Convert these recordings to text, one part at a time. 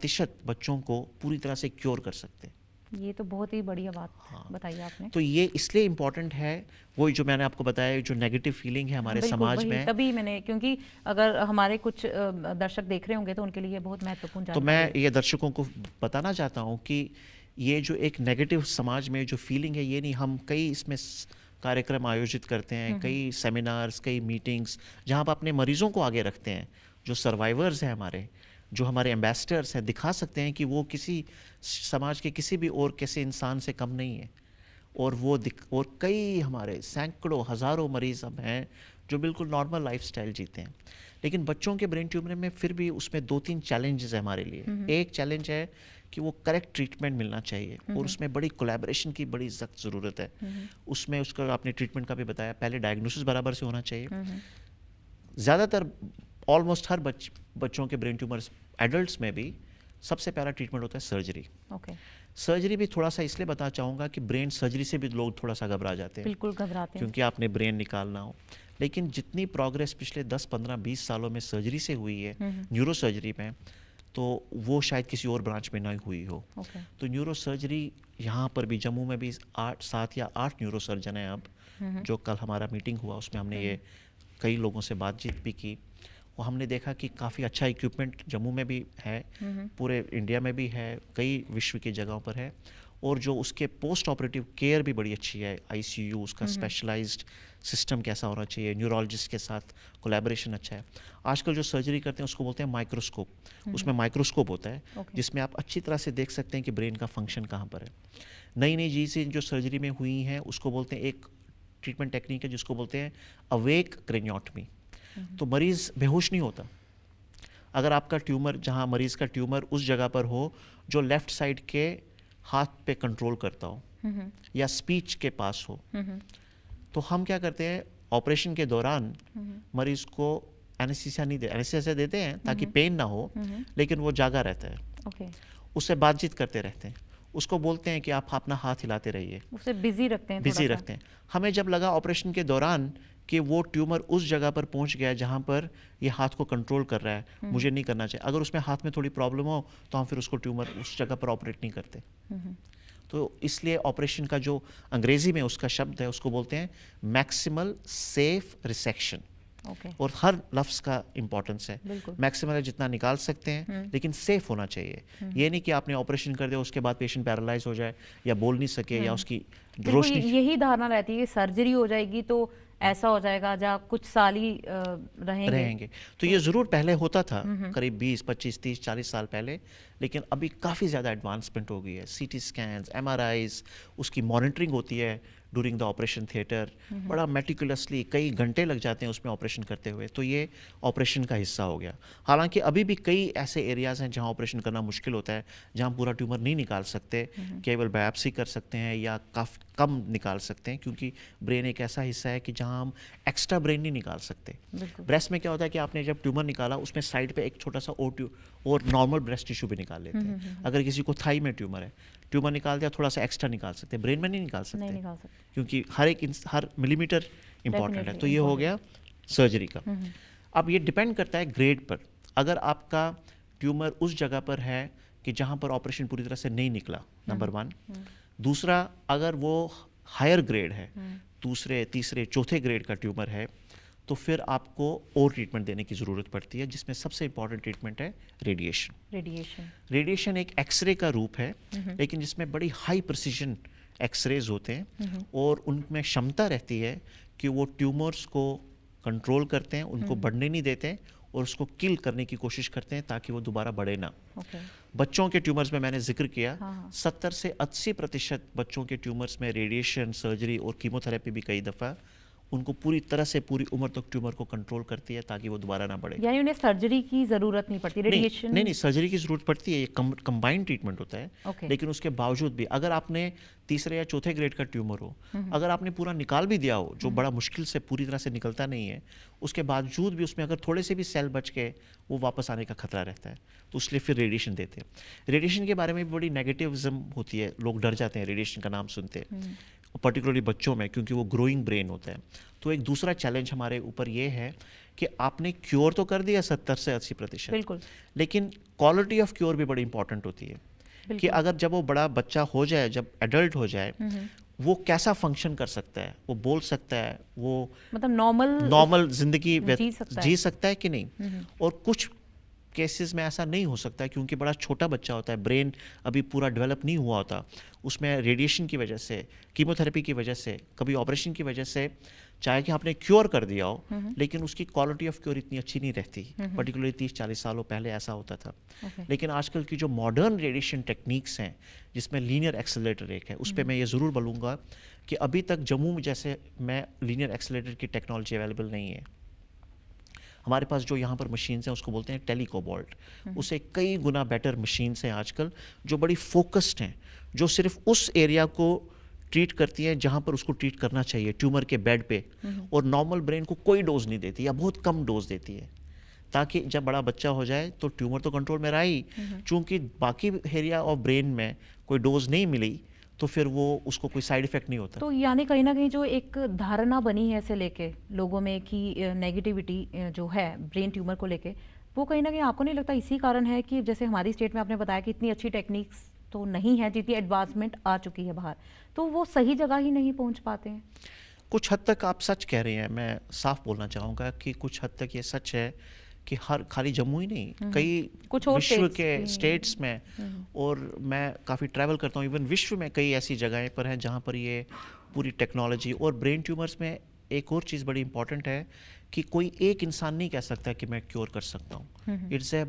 50% बच्चों को पूरी तरह से क्योर कर सकते हैं। ये तो बहुत ही बढ़िया बात हाँ, बताई आपने। तो ये इसलिए इम्पॉर्टेंट है, वही जो मैंने आपको बताया, जो नेगेटिव फीलिंग है हमारे बिल्कुल समाज वही, में। तभी मैंने, क्योंकि अगर हमारे कुछ दर्शक देख रहे होंगे तो उनके लिए बहुत महत्वपूर्ण तो जानकारी मैं है। ये दर्शकों को बताना चाहता हूँ कि ये जो एक नेगेटिव समाज में जो फीलिंग है, ये नहीं, हम कई इसमें कार्यक्रम आयोजित करते हैं, कई सेमिनार्स, कई मीटिंग्स, जहाँ आप अपने मरीजों को आगे रखते हैं, जो सर्वाइवर्स हैं हमारे, जो हमारे एम्बेसडर्स हैं, दिखा सकते हैं कि वो किसी समाज के किसी भी और किसी इंसान से कम नहीं है। और और कई हमारे सैकड़ों हज़ारों मरीज़ अब हैं जो बिल्कुल नॉर्मल लाइफस्टाइल जीते हैं। लेकिन बच्चों के ब्रेन ट्यूमर में फिर भी उसमें 2-3 चैलेंजेस है हमारे लिए। एक चैलेंज है कि वो करेक्ट ट्रीटमेंट मिलना चाहिए, और उसमें बड़ी कोलैबोरेशन की बड़ी सख्त ज़रूरत है। उसमें उसका आपने ट्रीटमेंट का भी बताया, पहले डायग्नोसिस बराबर से होना चाहिए। ज़्यादातर ऑलमोस्ट हर बच्चों के ब्रेन ट्यूमर्स, एडल्ट्स में भी सबसे पहला ट्रीटमेंट होता है सर्जरी। ओके। सर्जरी भी थोड़ा सा इसलिए बताना चाहूँगा कि ब्रेन सर्जरी से भी लोग थोड़ा सा घबरा जाते हैं, बिल्कुल घबराते हैं। क्योंकि आपने ब्रेन निकालना हो। लेकिन जितनी प्रोग्रेस पिछले 10, 15, 20 सालों में सर्जरी से हुई है, न्यूरो सर्जरी में, तो वो शायद किसी और ब्रांच में ना हुई हो। ओके। तो न्यूरो सर्जरी यहाँ पर भी, जम्मू में भी 7 या 8 न्यूरो सर्जन हैं अब। जो कल हमारा मीटिंग हुआ उसमें हमने ये कई लोगों से बातचीत भी की, और हमने देखा कि काफ़ी अच्छा इक्विपमेंट जम्मू में भी है, पूरे इंडिया में भी है, कई विश्व की जगहों पर है। और जो उसके पोस्ट ऑपरेटिव केयर भी बड़ी अच्छी है, आईसीयू, उसका स्पेशलाइज्ड सिस्टम कैसा होना चाहिए, न्यूरोलॉजिस्ट के साथ कोलैबोरेशन अच्छा है। आजकल जो सर्जरी करते हैं उसको बोलते हैं माइक्रोस्कोप। उसमें माइक्रोस्कोप होता है जिसमें आप अच्छी तरह से देख सकते हैं कि ब्रेन का फंक्शन कहाँ पर है। नई नई चीज़ें जो सर्जरी में हुई हैं उसको बोलते हैं, एक ट्रीटमेंट टेक्निक है जिसको बोलते हैं अवेक क्रेनियोटमी। तो मरीज़ बेहोश नहीं होता। अगर आपका ट्यूमर, जहाँ मरीज़ का ट्यूमर उस जगह पर हो जो लेफ़्ट साइड के हाथ पे कंट्रोल करता हो या स्पीच के पास हो, तो हम क्या करते हैं, ऑपरेशन के दौरान मरीज़ को एनेस्थीसिया नहीं देते, एनेस्थीसिया देते हैं ताकि पेन ना हो, लेकिन वो जागा रहता है। ओके। उससे बातचीत करते रहते हैं, उसको बोलते हैं कि आप अपना हाथ हिलाते रहिए, उसे बिजी रखते हैं, बिजी थोड़ा सा। रखते हैं। हमें जब लगा ऑपरेशन के दौरान कि वो ट्यूमर उस जगह पर पहुंच गया जहां पर ये हाथ को कंट्रोल कर रहा है, मुझे नहीं करना चाहिए, अगर उसमें हाथ में थोड़ी प्रॉब्लम हो तो हम फिर उसको ट्यूमर उस जगह पर ऑपरेट नहीं करते। तो इसलिए ऑपरेशन का जो अंग्रेजी में उसका शब्द है उसको बोलते हैं मैक्सिमल सेफ रिसेक्शन। ओके। और हर लफ्ज़ का इंपॉर्टेंस है। बिल्कुल। मैक्सिमम जितना निकाल सकते हैं, लेकिन सेफ होना चाहिए। ये नहीं कि आपने ऑपरेशन कर दिया उसके बाद पेशेंट पैरालाइज हो जाए या बोल नहीं सके या उसकी बिल्कुल, रोशनी। यही धारणा रहती है कि सर्जरी हो जाएगी तो ऐसा हो जाएगा, जहाँ कुछ साल ही रहेंगे। तो ये ज़रूर पहले होता था, करीब 20, 25, 30, 40 साल पहले, लेकिन अभी काफ़ी ज़्यादा एडवांसमेंट हो गई है। सीटी स्कैन्स, एमआरआईज, उसकी मॉनिटरिंग होती है ड्यूरिंग द ऑपरेशन थिएटर, बड़ा मेटिकुलसली कई घंटे लग जाते हैं उसमें ऑपरेशन करते हुए। तो ये ऑपरेशन का हिस्सा हो गया। हालांकि अभी भी कई ऐसे एरियाज़ हैं जहां ऑपरेशन करना मुश्किल होता है, जहां पूरा ट्यूमर नहीं निकाल सकते, केवल बायोप्सी कर सकते हैं या काफ़ी कम निकाल सकते हैं, क्योंकि ब्रेन एक ऐसा हिस्सा है कि जहां हम एक्स्ट्रा ब्रेन नहीं निकाल सकते। ब्रेस्ट में क्या होता है कि आपने जब ट्यूमर निकाला उसमें साइड पे एक छोटा सा और नॉर्मल ब्रेस्ट टिश्यू भी निकाल लेते हैं। अगर किसी को थाई में ट्यूमर है, ट्यूमर निकाल दिया, थोड़ा सा एक्स्ट्रा निकाल सकते हैं, ब्रेन में नहीं निकाल सकते, क्योंकि हर मिलीमीटर इंपॉर्टेंट है। तो ये हो गया सर्जरी का। अब ये डिपेंड करता है ग्रेड पर। अगर आपका ट्यूमर उस जगह पर है कि जहां पर ऑपरेशन पूरी तरह से नहीं निकला, नंबर 1। दूसरा, अगर वो हायर ग्रेड है, दूसरे, तीसरे, चौथे ग्रेड का ट्यूमर है, तो फिर आपको और ट्रीटमेंट देने की ज़रूरत पड़ती है, जिसमें सबसे इंपॉर्टेंट ट्रीटमेंट है रेडिएशन। रेडिएशन एक एक्सरे का रूप है, लेकिन जिसमें बड़ी हाई प्रिसीजन एक्सरेज होते हैं, और उनमें क्षमता रहती है कि वो ट्यूमर्स को कंट्रोल करते हैं, उनको बढ़ने नहीं देते हैं, और उसको किल करने की कोशिश करते हैं ताकि वो दोबारा बढ़े ना। बच्चों के ट्यूमर्स में मैंने जिक्र किया, 70 से 80% बच्चों के ट्यूमर्स में रेडिएशन, सर्जरी और कीमोथेरेपी भी कई दफ़ा उनको पूरी तरह से पूरी उम्र तक ट्यूमर को कंट्रोल करती है ताकि वो दोबारा ना बढ़े। यानी उन्हें सर्जरी की ज़रूरत नहीं पड़ती, रेडिएशन नहीं, सर्जरी की ज़रूरत पड़ती है, ये कंबाइंड ट्रीटमेंट होता है। लेकिन उसके बावजूद भी अगर आपने तीसरे या चौथे ग्रेड का ट्यूमर हो, अगर आपने पूरा निकाल भी दिया हो, जो बड़ा मुश्किल से पूरी तरह से निकलता नहीं है, उसके बावजूद भी उसमें अगर थोड़े से भी सेल बच के वो वापस आने का खतरा रहता है, तो इसलिए फिर रेडिएशन देते हैं। रेडिएशन के बारे में भी बड़ी नेगेटिविज्म होती है, लोग डर जाते हैं रेडिएशन का नाम सुनते हैं। पर्टिकुलरली बच्चों में, क्योंकि वो ग्रोइंग ब्रेन होता है। तो एक दूसरा चैलेंज हमारे ऊपर ये है कि आपने क्योर तो कर दिया 70 से 80%, बिल्कुल लेकिन क्वालिटी ऑफ क्योर भी बड़ी इंपॉर्टेंट होती है कि बिल्कुल। अगर जब वो बड़ा बच्चा हो जाए, जब एडल्ट हो जाए, वो कैसा फंक्शन कर सकता है, वो बोल सकता है, वो मतलब नॉर्मल जिंदगी जी सकता है कि नहीं। और कुछ केसेस में ऐसा नहीं हो सकता क्योंकि बड़ा छोटा बच्चा होता है, ब्रेन अभी पूरा डेवलप नहीं हुआ होता, उसमें रेडिएशन की वजह से, कीमोथेरेपी की वजह से, कभी ऑपरेशन की वजह से, चाहे कि आपने क्योर कर दिया हो, लेकिन उसकी क्वालिटी ऑफ क्योर इतनी अच्छी नहीं रहती। पर्टिकुलरली 30-40 सालों पहले ऐसा होता था। लेकिन आजकल की जो मॉडर्न रेडिएशन टेक्निक्स हैं, जिसमें लीनियर एक्सेलरेटर एक है, उस पर मैं ये ज़रूर बोलूँगा कि अभी तक जम्मू में जैसे मैं लीनियर एक्सेलरेटर की टेक्नोलॉजी अवेलेबल नहीं है। हमारे पास जो यहाँ पर मशीन्स हैं उसको बोलते हैं टेलीकोबाल्ट, उससे कई गुना बेटर मशीन्स हैं आजकल, जो बड़ी फोकस्ड हैं, जो सिर्फ उस एरिया को ट्रीट करती हैं जहाँ पर उसको ट्रीट करना चाहिए, ट्यूमर के बेड पे, और नॉर्मल ब्रेन को कोई डोज नहीं देती या बहुत कम डोज देती है, ताकि जब बड़ा बच्चा हो जाए तो ट्यूमर तो कंट्रोल में रहा ही, चूँकि बाकी एरिया ऑफ ब्रेन में कोई डोज नहीं मिली तो फिर वो उसको कोई साइड इफेक्ट नहीं होता। तो यानी कहीं ना कहीं जो एक धारणा बनी है इसे लेके लोगों में कि नेगेटिविटी जो है ब्रेन ट्यूमर को लेके, वो कहीं ना कहीं आपको नहीं लगता इसी कारण है कि जैसे हमारी स्टेट में आपने बताया कि इतनी अच्छी टेक्निक्स तो नहीं है, जितनी एडवांसमेंट आ चुकी है बाहर, तो वो सही जगह ही नहीं पहुंच पाते हैं? कुछ हद तक आप सच कह रहे हैं, मैं साफ बोलना चाहूँगा कि कुछ हद तक ये सच है कि हर खाली जम्मू ही नहीं, कई कुछ और विश्व के स्टेट्स में, और मैं काफ़ी ट्रैवल करता हूँ, इवन विश्व में कई ऐसी जगहें पर हैं जहाँ पर ये पूरी टेक्नोलॉजी। और ब्रेन ट्यूमर्स में एक और चीज़ बड़ी इंपॉर्टेंट है कि कोई एक इंसान नहीं कह सकता कि मैं क्योर कर सकता हूँ, it's a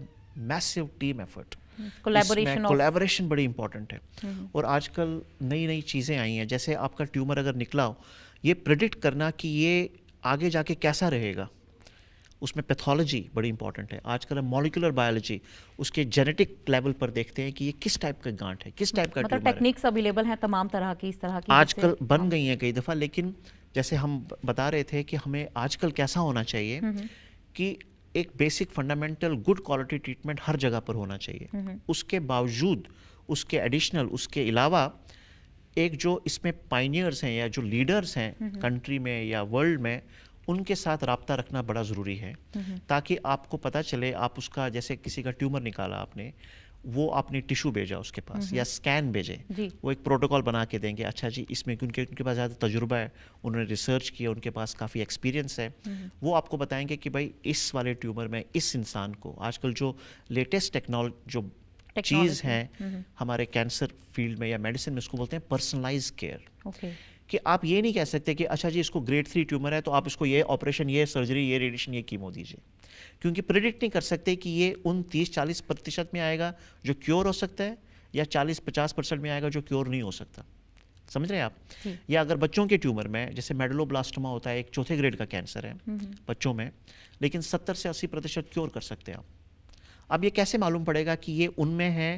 massive team effort, collaboration बड़ी इंपॉर्टेंट है। और आजकल नई नई चीज़ें आई हैं, जैसे आपका ट्यूमर अगर निकला हो, ये प्रेडिक्ट करना कि ये आगे जाके कैसा रहेगा, उसमें पैथोलॉजी बड़ी इंपॉर्टेंट है। आजकल हम मॉलिक्यूलर बायोलॉजी उसके जेनेटिक लेवल पर देखते हैं कि ये किस टाइप का गांठ है, किस टाइप का मतलब ट्यूमर है। टेक्निक्स अवेलेबल हैं तमाम तरह की, इस तरह की आजकल बन गई हैं कई दफ़ा, लेकिन जैसे हम बता रहे थे कि हमें आजकल कैसा होना चाहिए कि एक basic fundamental good quality treatment हर जगह पर होना चाहिए। उसके बावजूद, उसके एडिशनल, उसके अलावा एक जो इसमें पाइनियर्स हैं या जो लीडर्स हैं कंट्री में या वर्ल्ड में, उनके साथ राब्ता रखना बड़ा ज़रूरी है, ताकि आपको पता चले, आप उसका जैसे किसी का ट्यूमर निकाला आपने, वो आपने टिश्यू भेजा उसके पास या स्कैन भेजे, वो एक प्रोटोकॉल बना के देंगे, अच्छा जी इसमें उनके पास ज़्यादा तजुर्बा है, उन्होंने रिसर्च किया, उनके पास काफ़ी एक्सपीरियंस है, वो आपको बताएंगे कि भाई इस वाले ट्यूमर में इस इंसान को, आजकल जो लेटेस्ट टेक्नोलॉजी जो चीज़ है हमारे कैंसर फील्ड में या मेडिसिन में, उसको बोलते हैं पर्सनलाइज केयर। कि आप ये नहीं कह सकते कि अच्छा जी इसको ग्रेड 3 ट्यूमर है तो आप इसको ये ऑपरेशन, ये सर्जरी, ये रेडिएशन, ये कीमो दीजिए, क्योंकि प्रेडिक्ट नहीं कर सकते कि ये उन 30-40% में आएगा जो क्योर हो सकता है, या 40-50% में आएगा जो क्योर नहीं हो सकता। समझ रहे हैं आप? या अगर बच्चों के ट्यूमर में, जैसे मेडुलोब्लास्टोमा होता है, एक चौथे ग्रेड का कैंसर है बच्चों में, लेकिन 70 से 80% क्योर कर सकते हैं आप। अब ये कैसे मालूम पड़ेगा कि ये उनमें है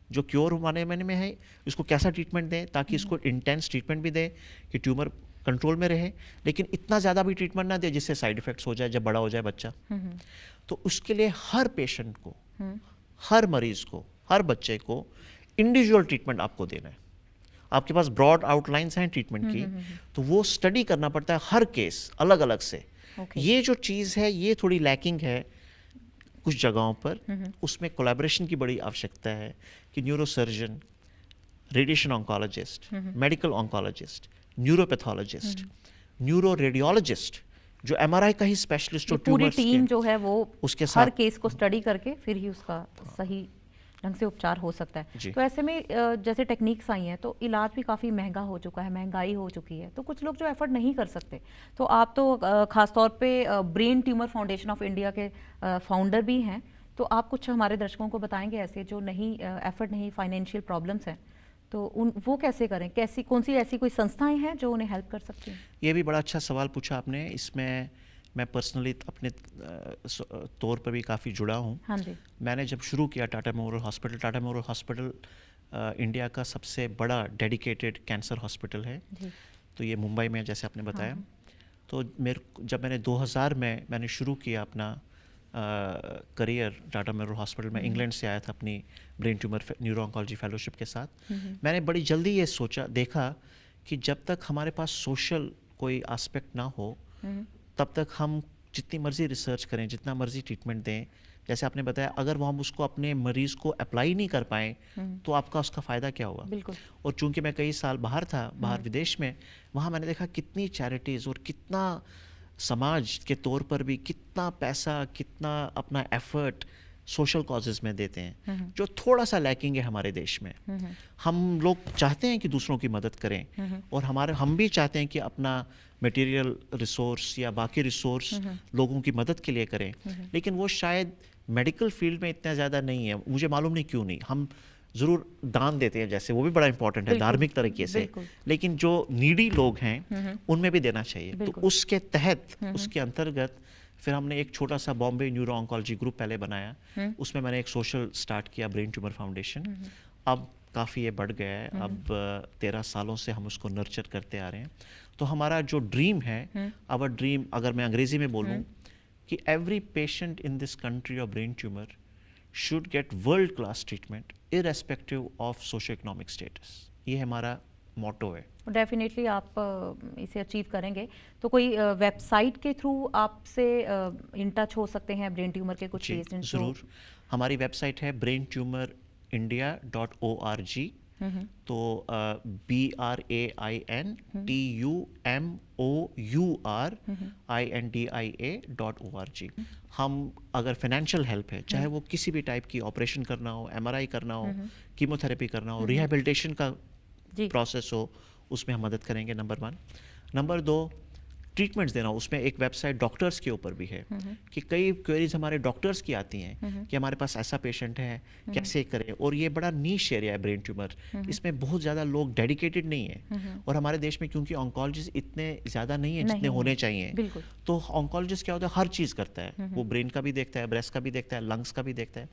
जो क्योर होने में है, इसको कैसा ट्रीटमेंट दें ताकि इसको इंटेंस ट्रीटमेंट भी दें कि ट्यूमर कंट्रोल में रहे, लेकिन इतना ज़्यादा भी ट्रीटमेंट ना दे जिससे साइड इफ़ेक्ट्स हो जाए जब बड़ा हो जाए बच्चा। तो उसके लिए हर पेशेंट को, हर मरीज़ को, हर बच्चे को इंडिविजुअल ट्रीटमेंट आपको देना है। आपके पास ब्रॉड आउटलाइंस हैं ट्रीटमेंट की, तो वो स्टडी करना पड़ता है हर केस अलग अलग से। ये जो चीज़ है ये थोड़ी लैकिंग है कुछ जगहों पर, उसमें कोलैबोरेशन की बड़ी आवश्यकता है कि neurosurgeon, radiation oncologist, medical oncologist, neuropathologist, neuro radiologist, जो एमआरआई का ही स्पेशलिस्ट हो, पूरी टीम जो है वो उसके हर साथ केस को स्टडी करके फिर ही उसका सही ढंग से उपचार हो सकता है। तो ऐसे में जैसे टेक्निक्स आई हैं तो इलाज भी काफ़ी महंगा हो चुका है, महंगाई हो चुकी है, तो कुछ लोग जो एफर्ट नहीं कर सकते, तो आप तो खासतौर पे brain tumour foundation of India के फाउंडर भी हैं, तो आप कुछ हमारे दर्शकों को बताएंगे ऐसे जो नहीं एफर्ट नहीं, फाइनेंशियल प्रॉब्लम्स हैं, तो वो कैसे करें, कैसी कौन सी ऐसी कोई संस्थाएं हैं जो उन्हें हेल्प कर सकती हैं? ये भी बड़ा अच्छा सवाल पूछा आपने। इसमें मैं पर्सनली अपने तौर पर भी काफ़ी जुड़ा हूँ। हाँ जी। मैंने जब शुरू किया टाटा मेमोरियल हॉस्पिटल इंडिया का सबसे बड़ा डेडिकेटेड कैंसर हॉस्पिटल है, तो ये मुंबई में जैसे आपने बताया। तो जब मैंने 2000 में मैंने शुरू किया अपना करियर टाटा मेमोरियल हॉस्पिटल में, इंग्लैंड से आया था अपनी brain tumour neuro oncology fellowship के साथ। मैंने बड़ी जल्दी ये देखा कि जब तक हमारे पास सोशल कोई एस्पेक्ट ना हो तब तक हम जितनी मर्जी रिसर्च करें, जितना मर्जी ट्रीटमेंट दें, जैसे आपने बताया, अगर वो हम उसको अपने मरीज को अप्लाई नहीं कर पाए तो आपका उसका फ़ायदा क्या हुआ। बिल्कुल। और चूंकि मैं कई साल बाहर था, बाहर विदेश में, वहाँ मैंने देखा कितनी चैरिटीज़ और कितना समाज के तौर पर भी कितना पैसा, कितना अपना एफर्ट सोशल कॉजेज़ में देते हैं, जो थोड़ा सा लैकिंग है हमारे देश में। हम लोग चाहते हैं कि दूसरों की मदद करें और हम भी चाहते हैं कि अपना मटेरियल रिसोर्स या बाकी रिसोर्स लोगों की मदद के लिए करें, लेकिन वो शायद मेडिकल फील्ड में इतना ज़्यादा नहीं है। मुझे मालूम नहीं क्यों नहीं। हम ज़रूर दान देते हैं, जैसे वो भी बड़ा इंपॉर्टेंट है धार्मिक तरीके से, लेकिन जो नीडी लोग हैं उनमें भी देना चाहिए। तो उसके तहत, उसके अंतर्गत फिर हमने एक छोटा सा बॉम्बे न्यूरो ऑन्कोलॉजी ग्रुप पहले बनाया। उसमें मैंने एक सोशल स्टार्ट किया, ब्रेन ट्यूमर फाउंडेशन। अब काफ़ी ये बढ़ गया है, अब 13 सालों से हम उसको नर्चर करते आ रहे हैं। तो हमारा जो ड्रीम है, आवर ड्रीम, अगर मैं अंग्रेजी में बोलूँ, कि every patient in this country of brain tumour should get world class treatment irrespective of socio economic status. ये हमारा मोटो है। डेफिनेटली आप इसे अचीव करेंगे। तो कोई वेबसाइट के थ्रू आपसे इन टच हो सकते हैं ब्रेन ट्यूमर के कुछ पेशेंट्स? ज़रूर। हमारी वेबसाइट है braintumorindia.org। तो braintumorindia.org। हम अगर फाइनेंशियल हेल्प है, चाहे वो किसी भी टाइप की ऑपरेशन करना हो, MRI करना हो, कीमोथेरेपी करना हो, रिहेबिलिटेशन का प्रोसेस हो, उसमें हम मदद करेंगे, नंबर 1। नंबर 2, ट्रीटमेंट्स देना, उसमें एक वेबसाइट डॉक्टर्स के ऊपर भी है कि कई क्वेरीज हमारे डॉक्टर्स की आती हैं कि हमारे पास ऐसा पेशेंट है, कैसे करें। और ये बड़ा नीश एरिया है ब्रेन ट्यूमर, इसमें बहुत ज़्यादा लोग डेडिकेटेड नहीं है। और हमारे देश में क्योंकि ऑन्कोलॉजिस्ट इतने ज़्यादा नहीं है जितने होने चाहिए, तो ऑन्कोलॉजिस्ट क्या होता है, हर चीज़ करता है। वो ब्रेन का भी देखता है, ब्रेस्ट का भी देखता है, लंग्स का भी देखता है।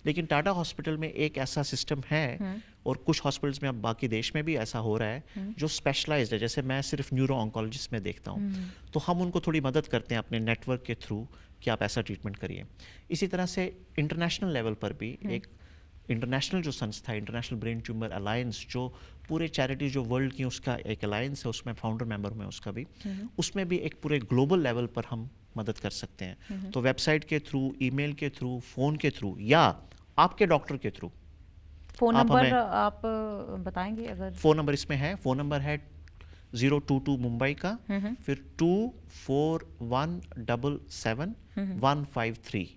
लेकिन टाटा हॉस्पिटल में एक ऐसा सिस्टम है, और कुछ हॉस्पिटल्स में, अब बाकी देश में भी ऐसा हो रहा है, जो स्पेशलाइज्ड है। जैसे मैं सिर्फ न्यूरो ऑन्कोलॉजिस्ट में देखता हूँ, तो हम उनको थोड़ी मदद करते हैं अपने नेटवर्क के थ्रू कि आप ऐसा ट्रीटमेंट करिए। इसी तरह से इंटरनेशनल लेवल पर भी एक इंटरनेशनल जो संस्था है, इंटरनेशनल ब्रेन ट्यूमर अलायंस, जो पूरे चैरिटी जो वर्ल्ड की उसका एक अलायंस है, उसमें फाउंडर मेंबर हूँ मैं उसका भी, उसमें भी एक पूरे ग्लोबल लेवल पर हम मदद कर सकते हैं। तो वेबसाइट के थ्रू, ईमेल के थ्रू, फ़ोन के थ्रू, या आपके डॉक्टर के थ्रू। फ़ोन नंबर आप बताएंगे अगर? फ़ोन नंबर इसमें है, फ़ोन नंबर है 022 मुंबई का, फिर 24177153।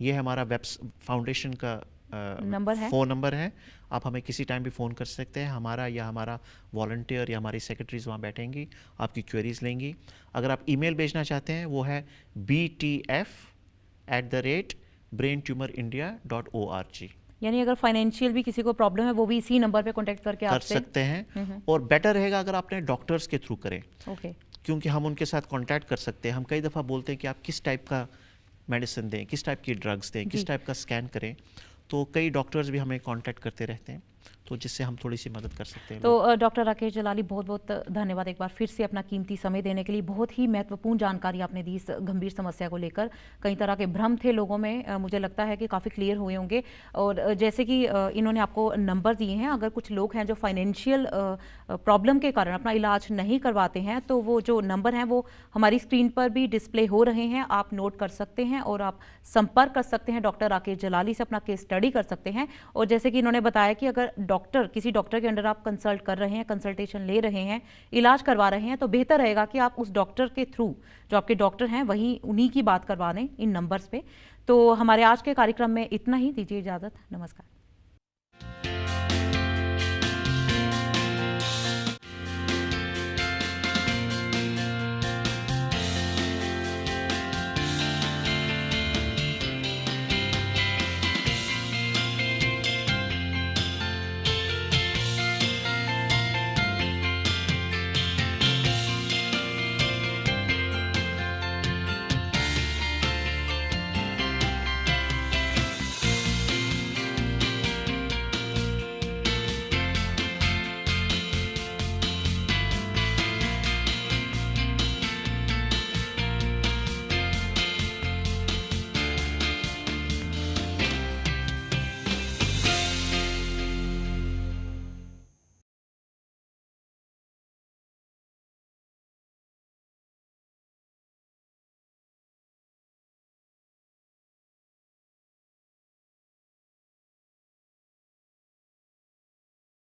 ये हमारा वेब फाउंडेशन का नंबर है, फ़ोन नंबर है। आप हमें किसी टाइम भी फ़ोन कर सकते हैं। हमारा वॉलंटियर या हमारी सेक्रेटरीज वहाँ बैठेंगी, आपकी क्वेरीज लेंगी। अगर आप ईमेल भेजना चाहते हैं, वो है btf@braintumorindia.org। यानी अगर फाइनेंशियल भी किसी को प्रॉब्लम है, वो भी इसी नंबर पे कांटेक्ट करके कर सकते हैं। और बेटर रहेगा अगर आपने डॉक्टर्स के थ्रू करें, क्योंकि हम उनके साथ कांटेक्ट कर सकते हैं। हम कई दफ़ा बोलते हैं कि आप किस टाइप का मेडिसिन दें, किस टाइप की ड्रग्स दें, किस टाइप का स्कैन करें, तो कई डॉक्टर्स भी हमें कांटेक्ट करते रहते हैं, तो जिससे हम थोड़ी सी मदद कर सकते हैं। तो डॉक्टर राकेश जलाली, बहुत बहुत धन्यवाद एक बार फिर से अपना कीमती समय देने के लिए। बहुत ही महत्वपूर्ण जानकारी आपने दी इस गंभीर समस्या को लेकर। कई तरह के भ्रम थे लोगों में, मुझे लगता है कि काफ़ी क्लियर हुए होंगे। और जैसे कि इन्होंने आपको नंबर दिए हैं, अगर कुछ लोग हैं जो फाइनेंशियल प्रॉब्लम के कारण अपना इलाज नहीं करवाते हैं, तो वो जो नंबर हैं वो हमारी स्क्रीन पर भी डिस्प्ले हो रहे हैं, आप नोट कर सकते हैं और आप संपर्क कर सकते हैं। डॉक्टर राकेश जलाली से अपना केस स्टडी कर सकते हैं। और जैसे कि इन्होंने बताया कि अगर किसी डॉक्टर के अंडर आप कंसल्ट कर रहे हैं, कंसल्टेशन ले रहे हैं, इलाज करवा रहे हैं, तो बेहतर रहेगा कि आप उस डॉक्टर के थ्रू, जो आपके डॉक्टर हैं वही उन्हीं की बात करवा दें इन नंबर्स पे। तो हमारे आज के कार्यक्रम में इतना ही, दीजिए इजाज़त, नमस्कार।